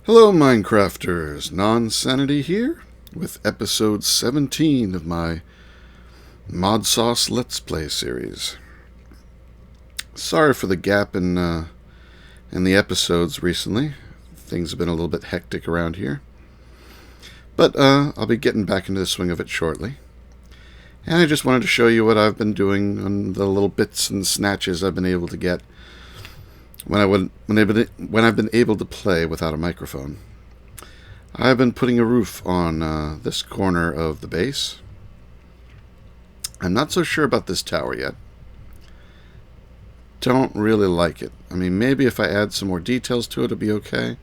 Hello Minecrafters, Nonsanity here with episode 17 of my Modsauce Let's Play series. Sorry for the gap in the episodes recently. Things have been a little bit hectic around here. But I'll be getting back into the swing of it shortly. And I just wanted to show you what I've been doing on the little bits and snatches I've been able to get when I've been able to play without a microphone. I've been putting a roof on this corner of the base. I'm not so sure about this tower yet. Don't really like it. I mean, maybe if I add some more details to it, it'll be okay.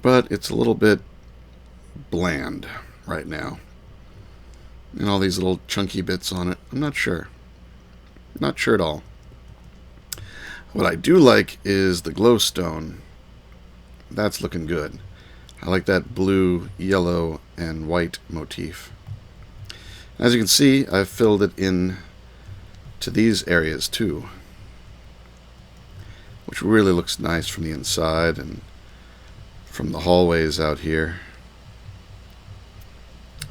But it's a little bit bland right now. And all these little chunky bits on it. I'm not sure. Not sure at all. What I do like is the glowstone. That's looking good. I like that blue, yellow, and white motif. As you can see, I've filled it in to these areas too, which really looks nice from the inside and from the hallways out here.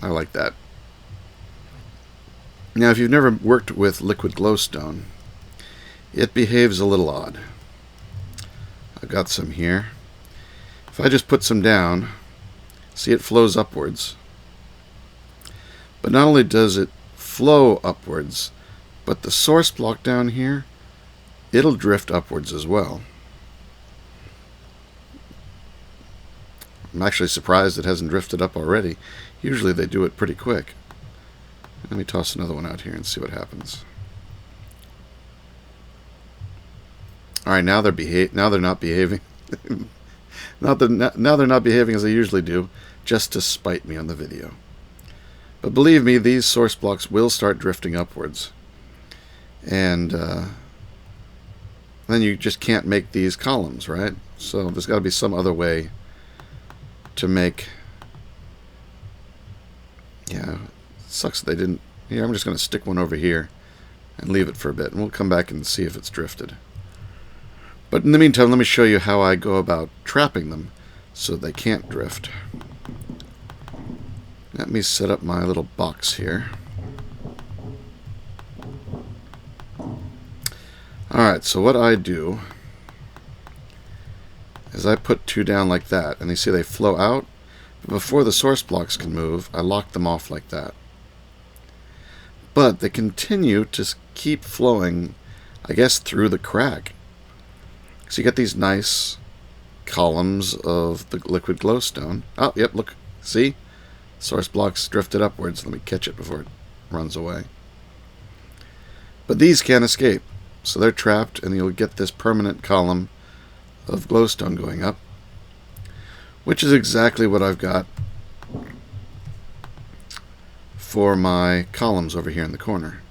I like that. Now, if you've never worked with liquid glowstone, it behaves a little odd. I've got some here. If I just put some down, see, it flows upwards. But not only does it flow upwards, but the source block down here, it'll drift upwards as well. I'm actually surprised it hasn't drifted up already. Usually they do it pretty quick. Let me toss another one out here and see what happens. Alright, now they're not behaving. Now they're not behaving as they usually do, just to spite me on the video. But believe me, these source blocks will start drifting upwards. And then you just can't make these columns, right? So there's got to be some other way to make... Yeah, it sucks that they didn't... Here, I'm just going to stick one over here and leave it for a bit. And we'll come back and see if it's drifted. But in the meantime, let me show you how I go about trapping them so they can't drift. Let me set up my little box here. Alright, so what I do is I put two down like that, and you see they flow out. But before the source blocks can move, I lock them off like that. But they continue to keep flowing, I guess, through the crack. So you get these nice columns of the liquid glowstone. Oh, yep, look. See? Source blocks drifted upwards. Let me catch it before it runs away. But these can't escape. So they're trapped, and you'll get this permanent column of glowstone going up. Which is exactly what I've got for my columns over here in the corner.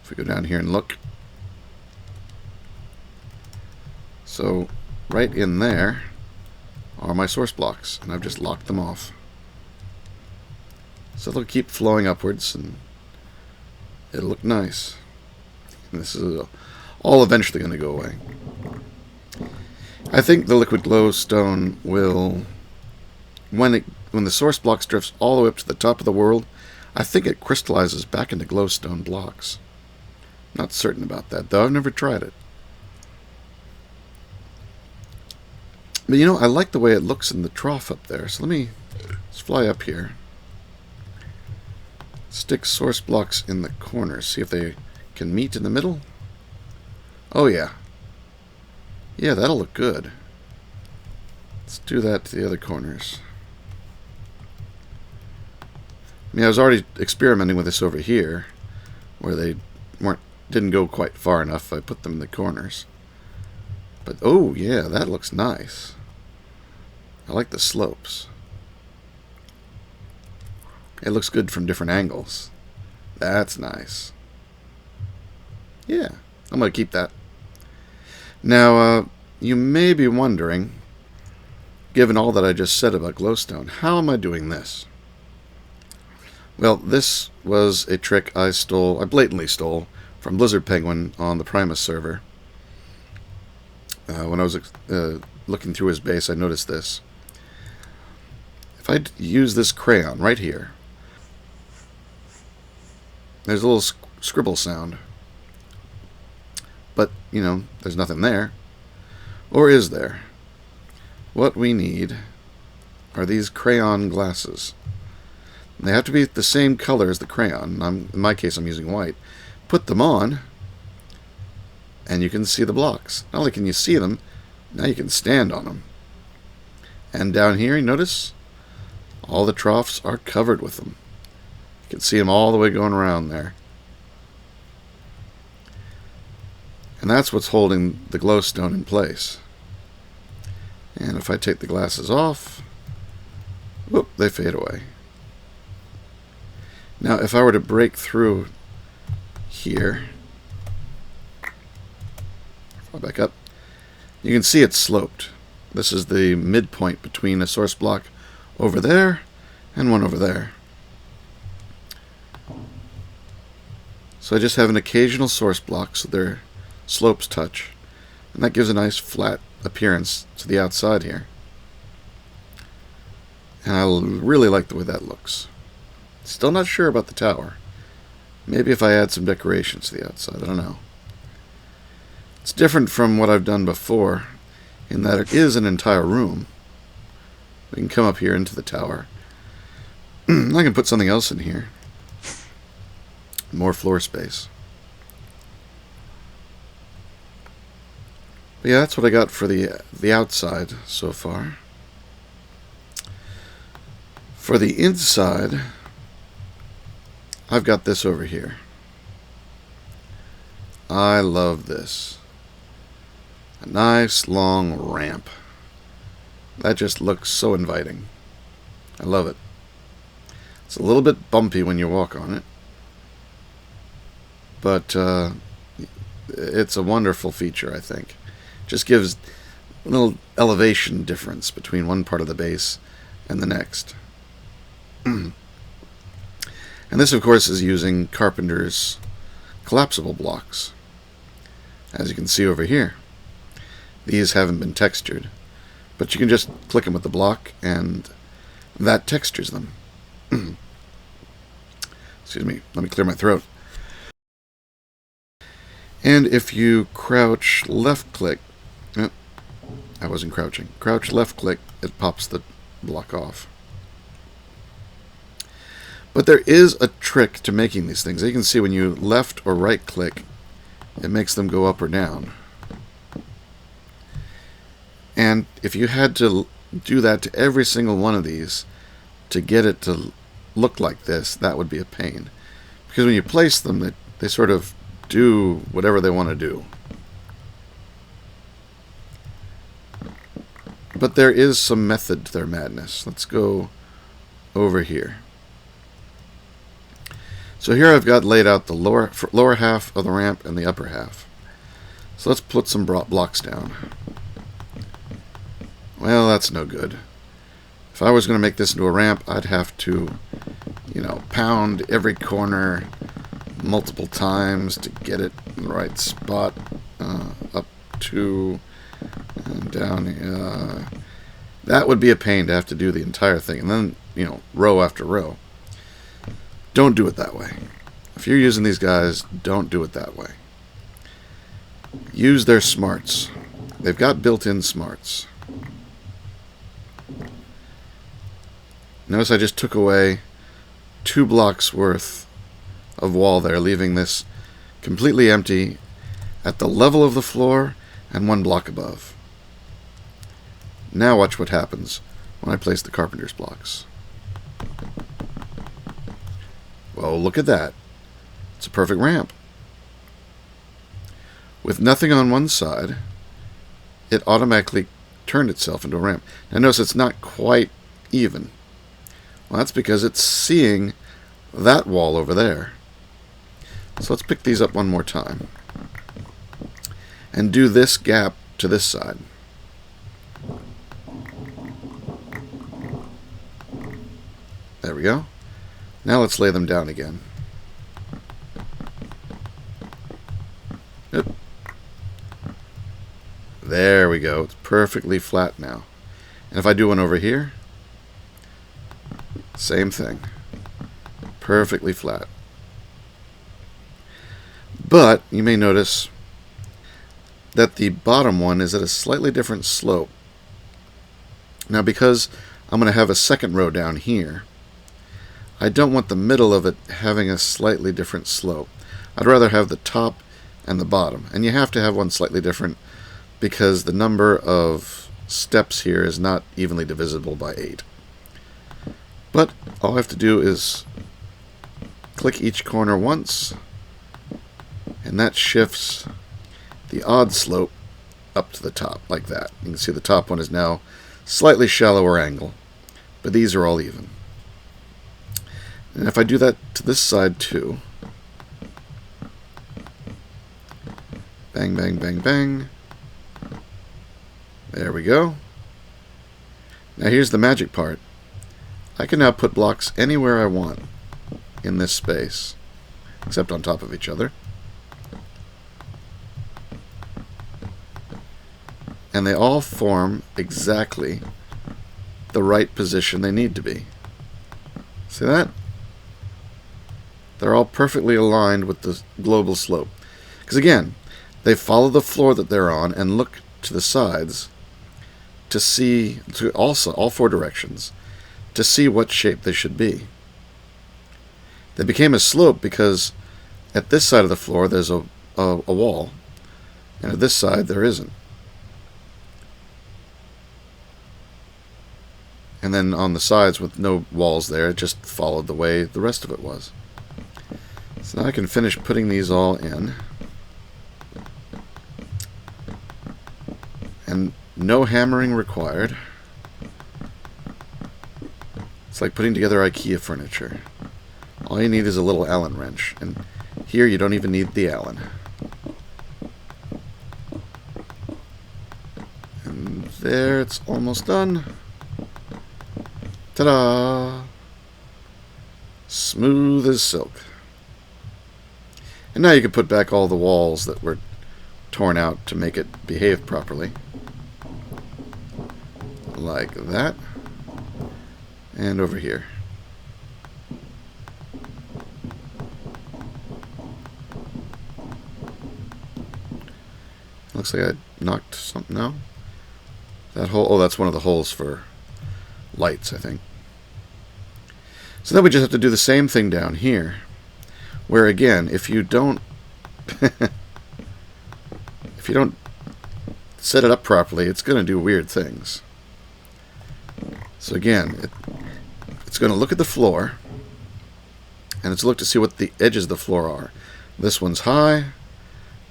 If we go down here and look. So, right in there are my source blocks, and I've just locked them off. So they'll keep flowing upwards, and it'll look nice. And this is all eventually going to go away. I think the liquid glowstone will, when the source blocks drifts all the way up to the top of the world, I think it crystallizes back into glowstone blocks. Not certain about that, though. I've never tried it. But you know, I like the way it looks in the trough up there. So let's fly up here. Stick source blocks in the corners. See if they can meet in the middle. Oh yeah. Yeah, that'll look good. Let's do that to the other corners. I mean, I was already experimenting with this over here, where they didn't go quite far enough. I put them in the corners. But oh yeah, that looks nice. I like the slopes. It looks good from different angles. That's nice. Yeah, I'm going to keep that. Now, you may be wondering, given all that I just said about glowstone, how am I doing this? Well, this was a trick I blatantly stole from Blizzard Penguin on the Primus server. when I was looking through his base, I noticed this. If I use this crayon right here, there's a little scribble sound. But, you know, there's nothing there. Or is there? What we need are these crayon glasses. They have to be the same color as the crayon. In my case, I'm using white. Put them on, and you can see the blocks. Not only can you see them, now you can stand on them. And down here, you notice, all the troughs are covered with them. You can see them all the way going around there. And that's what's holding the glowstone in place. And if I take the glasses off, whoop, they fade away. Now, if I were to break through here, I'll back up, you can see it's sloped. This is the midpoint between a source block over there and one over there. So I just have an occasional source block so their slopes touch, and that gives a nice flat appearance to the outside here. And I really like the way that looks. Still not sure about the tower. Maybe if I add some decorations to the outside, I don't know. It's different from what I've done before in that it is an entire room. We can come up here into the tower. I can put something else in here. More floor space. But yeah, that's what I got for the outside so far. For the inside, I've got this over here. I love this. A nice long ramp. That just looks so inviting. I love it. It's a little bit bumpy when you walk on it, but it's a wonderful feature, I think. Just gives a little elevation difference between one part of the base and the next. And this, of course, is using Carpenter's collapsible blocks. As you can see over here, these haven't been textured, but you can just click them with the block and that textures them. Excuse me, let me clear my throat. And if you crouch left click, I wasn't crouching, crouch left click, it pops the block off. But there is a trick to making these things. You can see when you left or right click, it makes them go up or down. And if you had to do that to every single one of these to get it to look like this, that would be a pain. Because when you place them, they sort of do whatever they want to do. But there is some method to their madness. Let's go over here. So here I've got laid out the lower half of the ramp and the upper half. So let's put some blocks down. Well, that's no good. If I was going to make this into a ramp, I'd have to, you know, pound every corner multiple times to get it in the right spot. Up to and down. That would be a pain to have to do the entire thing. And then, you know, row after row. Don't do it that way. If you're using these guys, don't do it that way. Use their smarts. They've got built-in smarts. Notice I just took away 2 blocks worth of wall there, leaving this completely empty at the level of the floor and 1 block above. Now watch what happens when I place the Carpenter's blocks. Well, look at that. It's a perfect ramp. With nothing on one side, it automatically turned itself into a ramp. Now notice it's not quite even. Well, that's because it's seeing that wall over there. So let's pick these up one more time. And do this gap to this side. There we go. Now let's lay them down again. Yep. There we go. It's perfectly flat now. And if I do one over here, same thing. Perfectly flat. But you may notice that the bottom one is at a slightly different slope. Now, because I'm going to have a second row down here, I don't want the middle of it having a slightly different slope. I'd rather have the top and the bottom. And you have to have one slightly different because the number of steps here is not evenly divisible by 8. But all I have to do is click each corner once, and that shifts the odd slope up to the top, like that. You can see the top one is now slightly shallower angle, but these are all even. And if I do that to this side too, bang, bang, bang, bang, there we go. Now here's the magic part. I can now put blocks anywhere I want in this space, except on top of each other. And they all form exactly the right position they need to be. See that? They're all perfectly aligned with the global slope. Because again, they follow the floor that they're on and look to the sides to see, to also all 4 directions, to see what shape they should be. They became a slope because at this side of the floor there's a wall, and at this side there isn't. And then on the sides with no walls there, it just followed the way the rest of it was. So now I can finish putting these all in. And no hammering required. It's like putting together IKEA furniture. All you need is a little Allen wrench. And here you don't even need the Allen. And there, it's almost done. Ta-da! Smooth as silk. And now you can put back all the walls that were torn out to make it behave properly. Like that. And over here. Looks like I knocked something out. That hole, oh, that's one of the holes for lights, I think. So then we just have to do the same thing down here, where again, if you don't if you don't set it up properly, it's going to do weird things. So again, it's going to look at the floor, and it's look to see what the edges of the floor are. This one's high,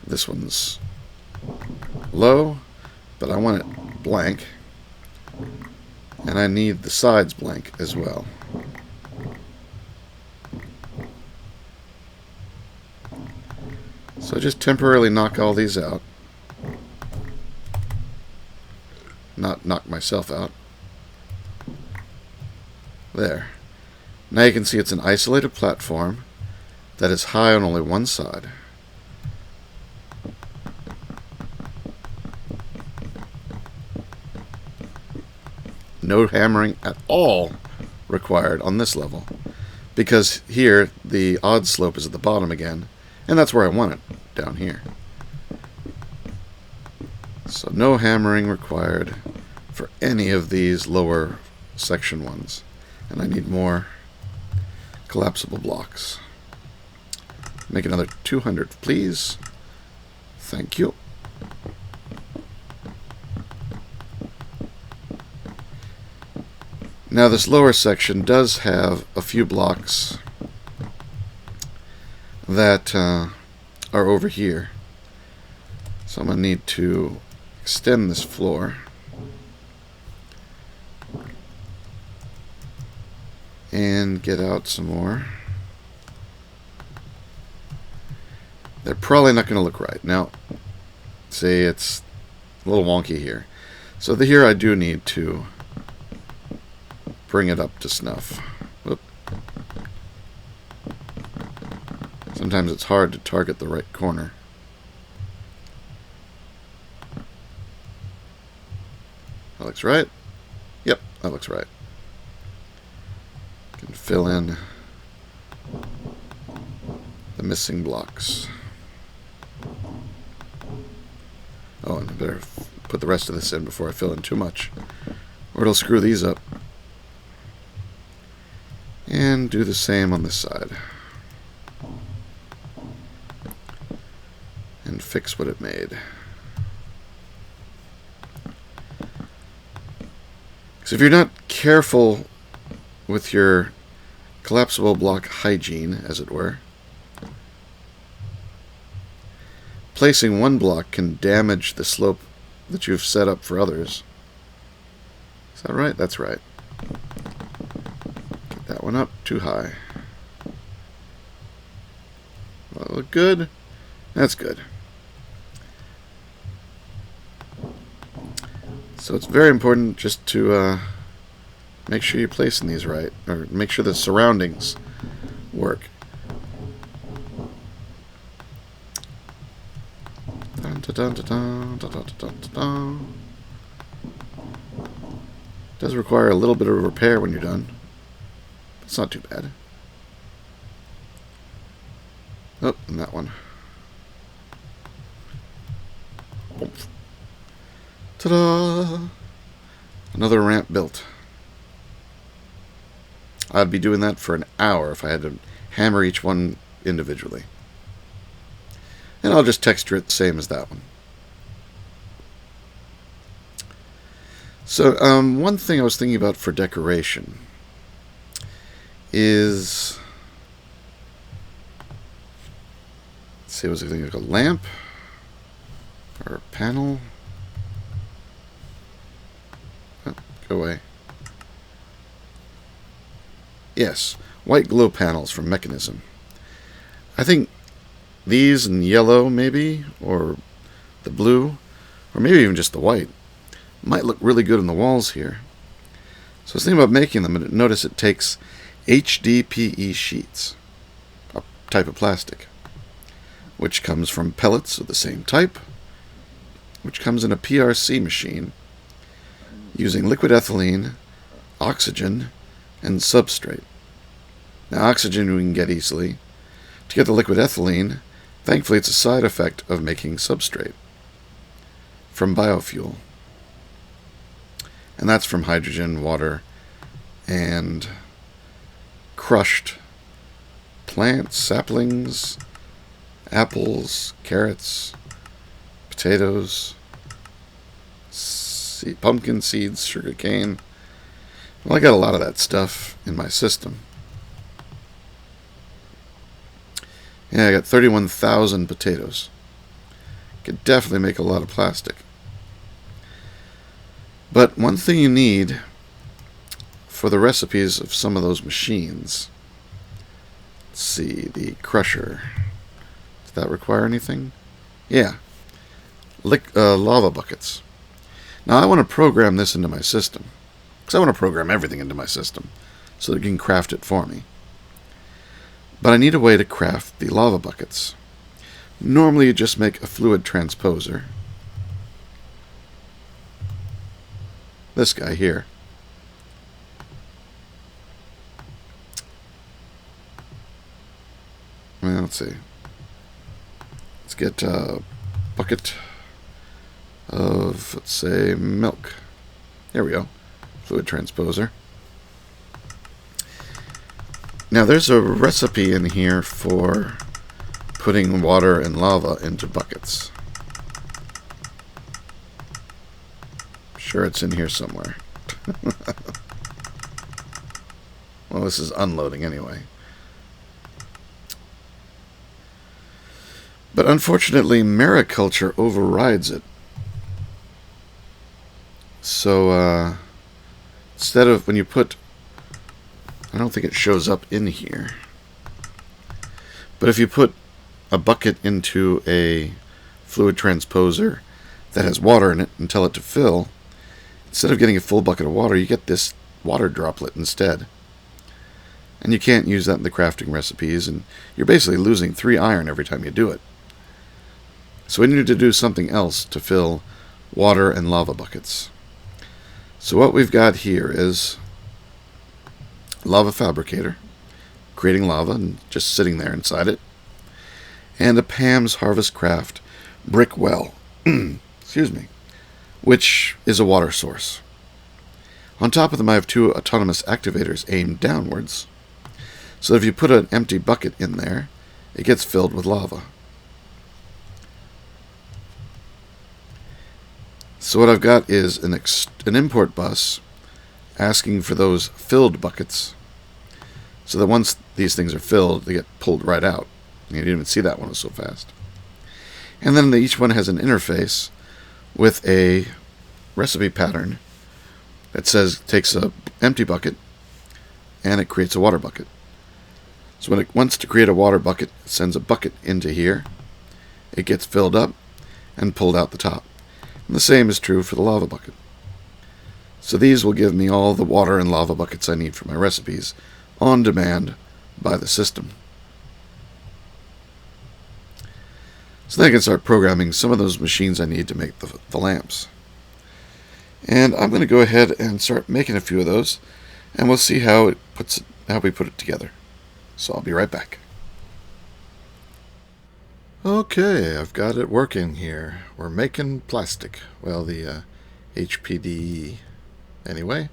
this one's low, but I want it blank, and I need the sides blank as well. So I just temporarily knock all these out. Not knock myself out. There. Now you can see it's an isolated platform that is high on only one side. No hammering at all required on this level, because here the odd slope is at the bottom again, and that's where I want it, down here. So no hammering required for any of these lower section ones. And I need more collapsible blocks. Make another 200, please. Thank you. Now this lower section does have a few blocks that are over here. So I'm going to need to extend this floor. And get out some more. They're probably not going to look right. Now, say it's a little wonky here. So here I do need to bring it up to snuff. Whoop. Sometimes it's hard to target the right corner. That looks right. Yep, that looks right. Can fill in the missing blocks. Oh, and I better put the rest of this in before I fill in too much, or it'll screw these up. And do the same on this side. And fix what it made. So if you're not careful with your collapsible block hygiene, as it were, placing one block can damage the slope that you've set up for others. Is that right? That's right. Get that one up too high. Well, look good. That's good. So it's very important just to make sure you're placing these right, or make sure the surroundings work. Dun, dun, dun, dun, dun, dun, dun, dun, dun. Does require a little bit of repair when you're done. It's not too bad. Oh, and that one. Oomph. Ta-da! Another ramp built. I'd be doing that for an hour if I had to hammer each one individually. And I'll just texture it the same as that one. So, one thing I was thinking about for decoration is... Let's see, was it like a lamp? Or a panel? Go away. Yes, white glow panels from Mekanism. I think these in yellow, maybe, or the blue, or maybe even just the white, might look really good on the walls here. So I was thinking about making them, and notice it takes HDPE sheets, a type of plastic, which comes from pellets of the same type, which comes in a PRC machine, using liquid ethylene, oxygen, and substrate. Now, oxygen we can get easily. To get the liquid ethylene, thankfully it's a side effect of making substrate from biofuel. And that's from hydrogen, water, and crushed plants, saplings, apples, carrots, potatoes, pumpkin seeds, sugar cane. Well, I got a lot of that stuff in my system. Yeah, I got 31,000 potatoes. Could definitely make a lot of plastic. But one thing you need for the recipes of some of those machines, let's see, the crusher. Does that require anything? Yeah. Lava buckets. Now, I want to program this into my system, because I want to program everything into my system so that it can craft it for me. But I need a way to craft the lava buckets. Normally, you just make a fluid transposer. This guy here. Well, let's see. Let's get a bucket of, let's say, milk. There we go. Fluid transposer. Now, there's a recipe in here for putting water and lava into buckets. I'm sure it's in here somewhere. Well, this is unloading anyway. But unfortunately, mariculture overrides it. So, instead of, when you put, I don't think it shows up in here, but if you put a bucket into a fluid transposer that has water in it and tell it to fill, instead of getting a full bucket of water, you get this water droplet instead. And you can't use that in the crafting recipes, and you're basically losing 3 iron every time you do it. So we needed to do something else to fill water and lava buckets. So what we've got here is lava fabricator, creating lava and just sitting there inside it, and a Pam's Harvest Craft brick well, excuse me, which is a water source. On top of them I have two autonomous activators aimed downwards, so that if you put an empty bucket in there, it gets filled with lava. So what I've got is an import bus asking for those filled buckets, so that once these things are filled, they get pulled right out. You didn't even see that one was so fast. And then each one has an interface with a recipe pattern that says takes an empty bucket and it creates a water bucket. So when it wants to create a water bucket, it sends a bucket into here. It gets filled up and pulled out the top. And the same is true for the lava bucket. So these will give me all the water and lava buckets I need for my recipes on demand by the system. So then I can start programming some of those machines I need to make the lamps. And I'm going to go ahead and start making a few of those, and we'll see how we put it together. So I'll be right back. Okay, I've got it working here. We're making PlaStick. Well, the HDPE. Anyway,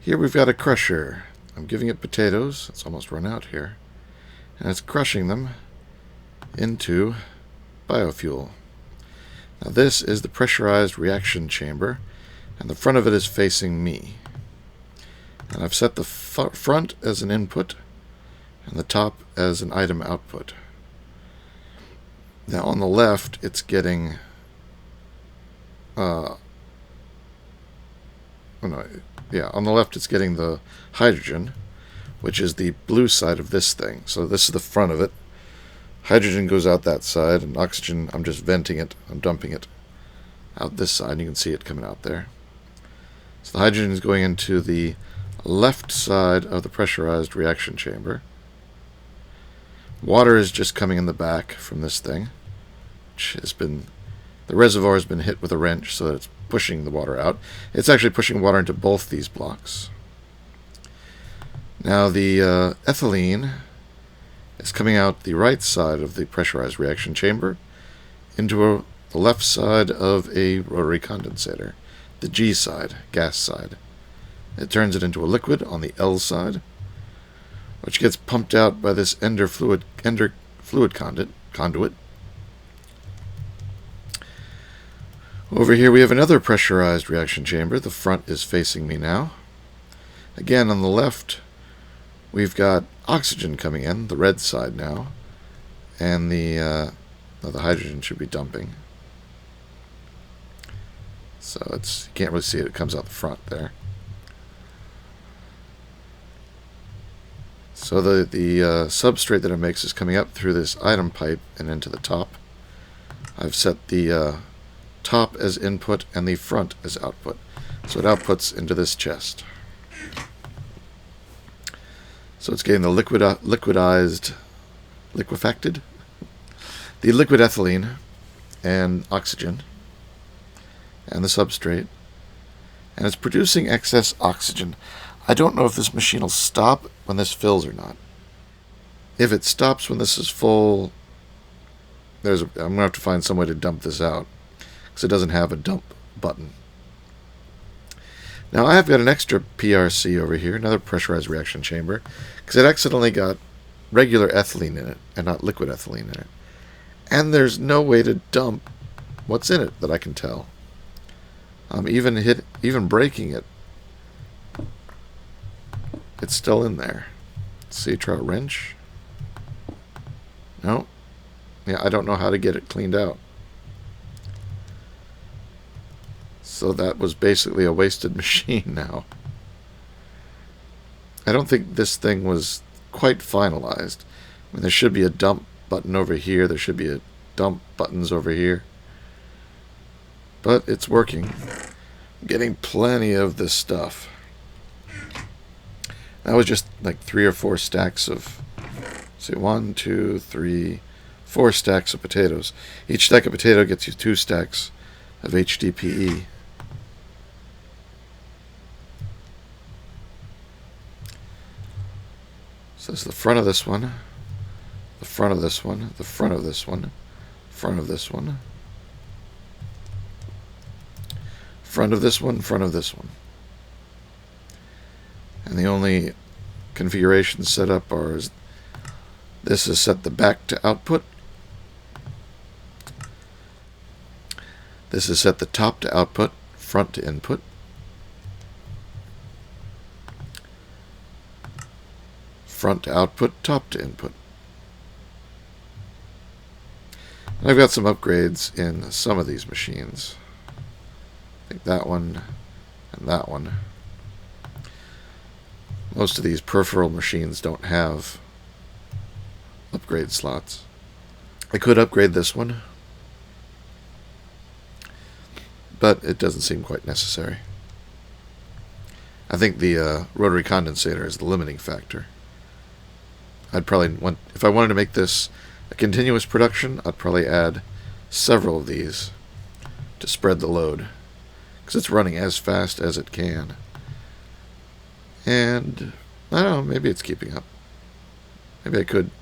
here we've got a crusher. I'm giving it potatoes. It's almost run out here. And it's crushing them into biofuel. Now this is the pressurized reaction chamber, and the front of it is facing me. And I've set the front as an input and the top as an item output. Now on the left it's getting on the left it's getting the hydrogen, which is the blue side of this thing. So this is the front of it. Hydrogen goes out that side, and oxygen, I'm just venting it, I'm dumping it out this side. You can see it coming out there. So the hydrogen is going into the left side of the pressurized reaction chamber. Water is just coming in the back from this thing, which has been, the reservoir has been hit with a wrench so that it's pushing the water out. It's actually pushing water into both these blocks. Now the ethylene is coming out the right side of the pressurized reaction chamber into the left side of a rotary condensator, the G side, gas side. It turns it into a liquid on the L side, which gets pumped out by this ender fluid conduit. Over here we have another pressurized reaction chamber. The front is facing me now. Again, on the left we've got oxygen coming in, the red side now, and the hydrogen should be dumping. So you can't really see it. It comes out the front there. So the substrate that it makes is coming up through this item pipe and into the top. I've set the top as input and the front as output. So it outputs into this chest. So it's getting the liquefacted, the liquid ethylene and oxygen and the substrate, and it's producing excess oxygen. I don't know if this machine will stop when this fills or not. If it stops when this is full, I'm going to have to find some way to dump this out, because it doesn't have a dump button. Now I have got an extra PRC over here, another pressurized reaction chamber, because it accidentally got regular ethylene in it and not liquid ethylene in it. And there's no way to dump what's in it that I can tell. Even breaking it, it's still in there. Let's see, try a wrench. No. Yeah, I don't know how to get it cleaned out. So that was basically a wasted machine now. I don't think this thing was quite finalized. I mean, there should be a dump button over here. There should be a dump buttons over here. But it's working. I'm getting plenty of this stuff. That was just like 3 or 4 stacks of, say, 1, 2, 3, 4 stacks of potatoes. Each stack of potato gets you 2 stacks of HDPE. So this is the front of this one, the front of this one, the front of this one, front of this one, front of this one, front of this one. And the only configurations set up are this is set the back to output. This is set the top to output, front to input. Front to output, top to input. And I've got some upgrades in some of these machines. I think that one and that one. Most of these peripheral machines don't have upgrade slots. I could upgrade this one, but it doesn't seem quite necessary. I think the rotary condensator is the limiting factor. I'd probably want, if I wanted to make this a continuous production, I'd probably add several of these to spread the load, because it's running as fast as it can. And I don't know, maybe it's keeping up. Maybe I could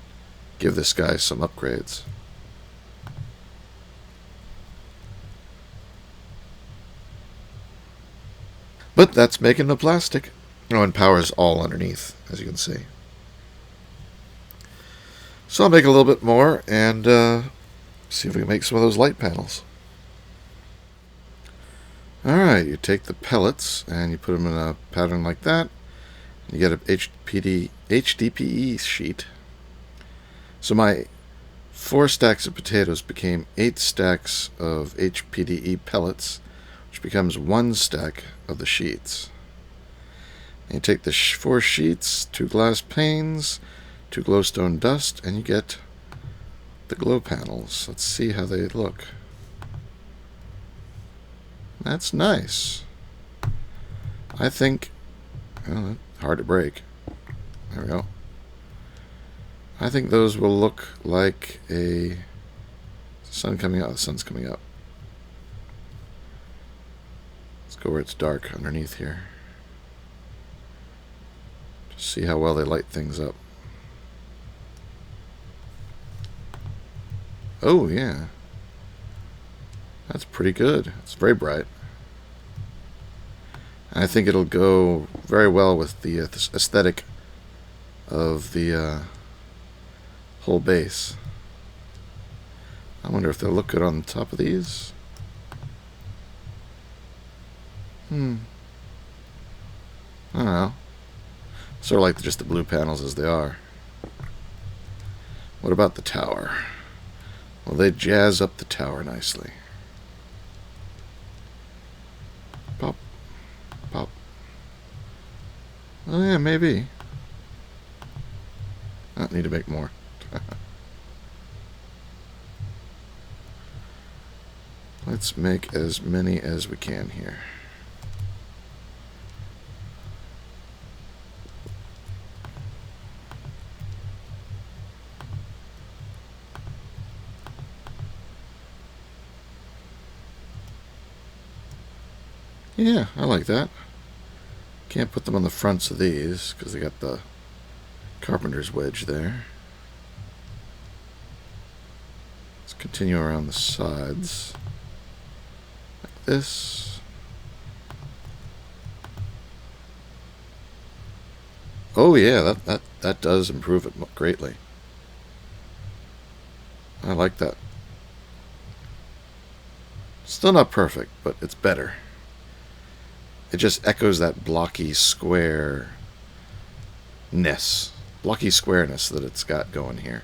give this guy some upgrades. But that's making the plastic. Oh, and power's all underneath, as you can see. So I'll make a little bit more and see if we can make some of those light panels. Alright, you take the pellets and you put them in a pattern like that. You get a HDPE sheet. So my 4 stacks of potatoes became 8 stacks of HDPE pellets, which becomes 1 stack of the sheets. And you take the 4 sheets, 2 glass panes, 2 glowstone dust, and you get the glow panels. Let's see how they look. That's nice. I think, well, hard to break. There we go. I think those will look like a sun coming out. The sun's coming up. Let's go where it's dark underneath here. Just see how well they light things up. Oh, yeah. That's pretty good. It's very bright. And I think it'll go very well with the aesthetic of the whole base. I wonder if they'll look good on the top of these. I don't know. Sort of like just the blue panels as they are. What about the tower? Well, they jazz up the tower nicely. Pop. Pop. Oh yeah, maybe. I need to make more. Let's make as many as we can here. Yeah, I like that. Can't put them on the fronts of these because they got the Carpenter's wedge there. Let's continue around the sides like this. Oh yeah, that does improve it greatly. I like that. Still not perfect, but it's better. It just echoes that blocky squareness that it's got going here.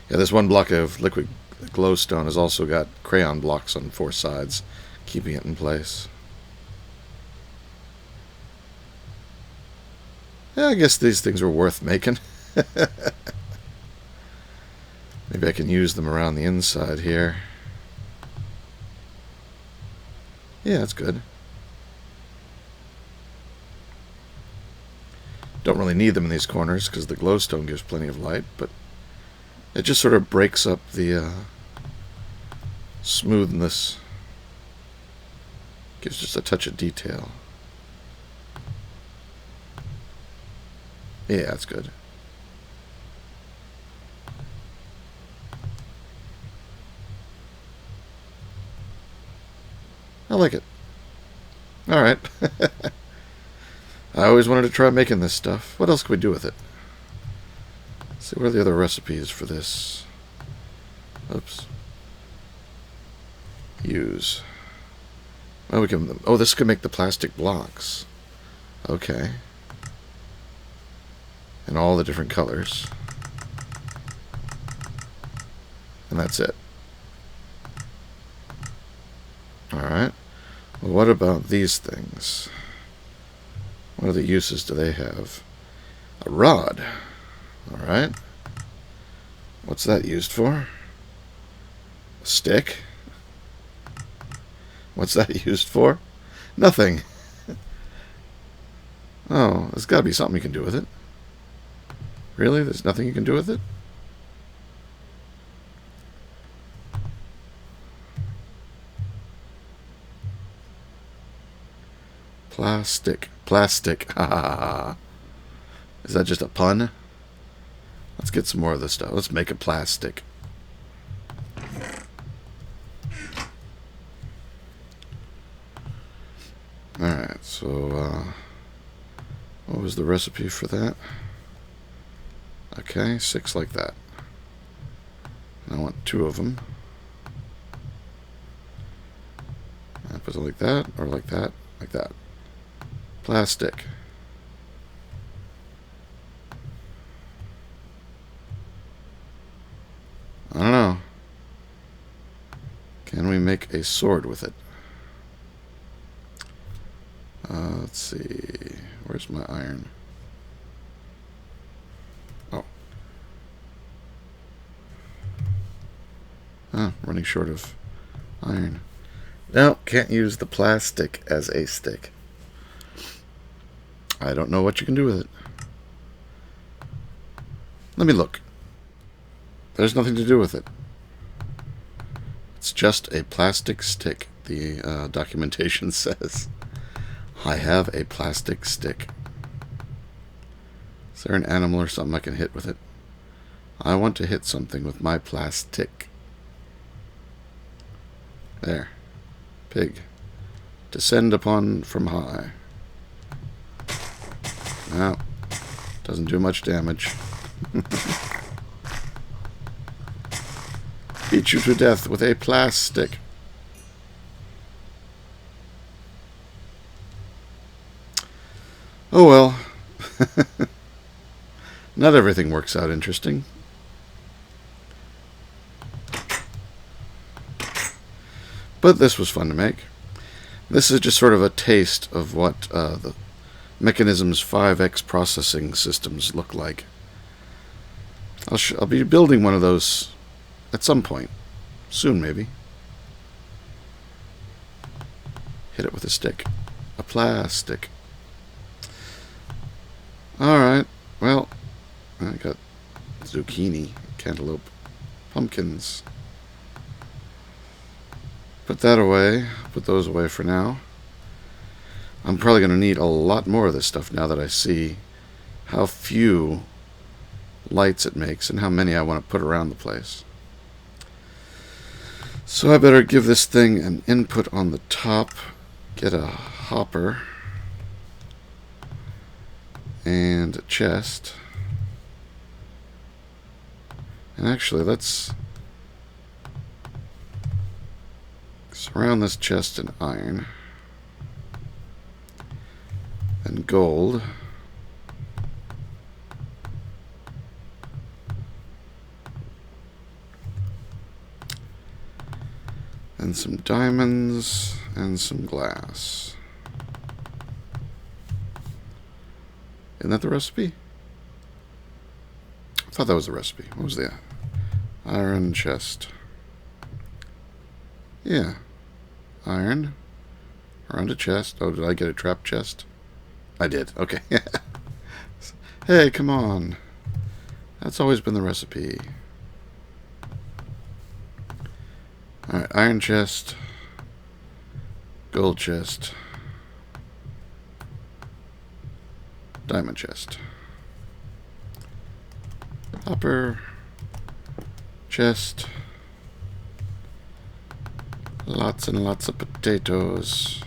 Yeah, this one block of liquid glowstone has also got crayon blocks on 4 sides, keeping it in place. Yeah, I guess these things were worth making. Maybe I can use them around the inside here. Yeah, that's good. Don't really need them in these corners because the glowstone gives plenty of light, but it just sort of breaks up the smoothness. Gives just a touch of detail. Yeah, that's good. I like it. Alright. I always wanted to try making this stuff. What else can we do with it? Let's see, what are the other recipes for this? Oops. Use. Well, we can... Oh, this can make the plastic blocks. Okay. In all the different colors. And that's it. Alright. Well, what about these things? What other uses do they have? A rod. Alright. What's that used for? A stick? What's that used for? Nothing. Oh, there's got to be something you can do with it. Really? There's nothing you can do with it? PlaStick. PlaStick. Ha ha ha. Is that just a pun? Let's get some more of this stuff. Let's make a PlaStick. Alright, so, what was the recipe for that? Okay, 6 like that. I want 2 of them. I put it like that, or like that, like that. PlaStick. I don't know. Can we make a sword with it? Let's see. Where's my iron? Oh. Running short of iron. No, can't use the PlaStick as a stick. I don't know what you can do with it. Let me look. There's nothing to do with it. It's just a plastic stick, the documentation says. I have a plastic stick. Is there an animal or something I can hit with it? I want to hit something with my PlaStick. There. Pig. Descend upon from high. No. Doesn't do much damage. Beat you to death with a PlaStick. Oh well. Not everything works out interesting. But this was fun to make. This is just sort of a taste of what the Mekanism's 5X processing systems look like. I'll be building one of those at some point. Soon, maybe. Hit it with a stick. A PlaStick. Alright, well, I got zucchini, cantaloupe, pumpkins. Put that away. Put those away for now. I'm probably going to need a lot more of this stuff now that I see how few lights it makes and how many I want to put around the place. So I better give this thing an input on the top, get a hopper, and a chest. And actually, let's surround this chest in iron and gold. And some diamonds and some glass. Isn't that the recipe? I thought that was the recipe. What was that? Iron chest. Yeah. Iron. Around a chest. Oh, did I get a trap chest? I did. Okay. Hey, come on. That's always been the recipe. Alright, iron chest. Gold chest. Diamond chest. Hopper. Chest. Lots and lots of potatoes.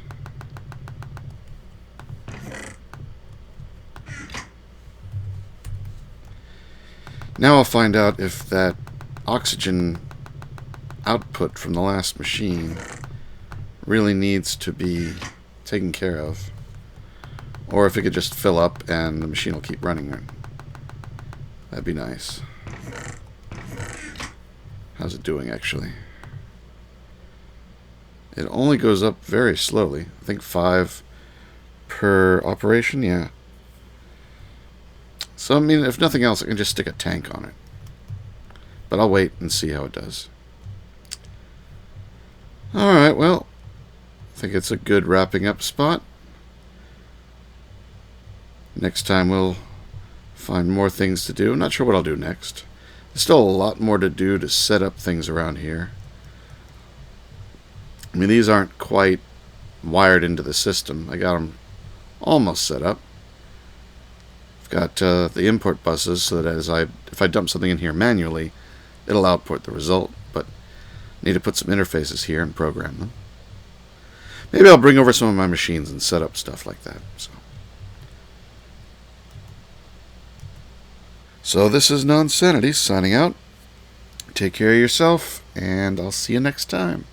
Now I'll find out if that oxygen output from the last machine really needs to be taken care of, or if it could just fill up and the machine will keep running. That'd be nice. How's it doing, actually? It only goes up very slowly. I think 5 per operation, yeah. So, I mean, if nothing else, I can just stick a tank on it. But I'll wait and see how it does. Alright, well, I think it's a good wrapping up spot. Next time we'll find more things to do. I'm not sure what I'll do next. There's still a lot more to do to set up things around here. I mean, these aren't quite wired into the system. I got them almost set up. I've got the import buses so that if I dump something in here manually, it'll output the result, but I need to put some interfaces here and program them. Maybe I'll bring over some of my machines and set up stuff like that. So this is Nonsanity signing out. Take care of yourself, and I'll see you next time.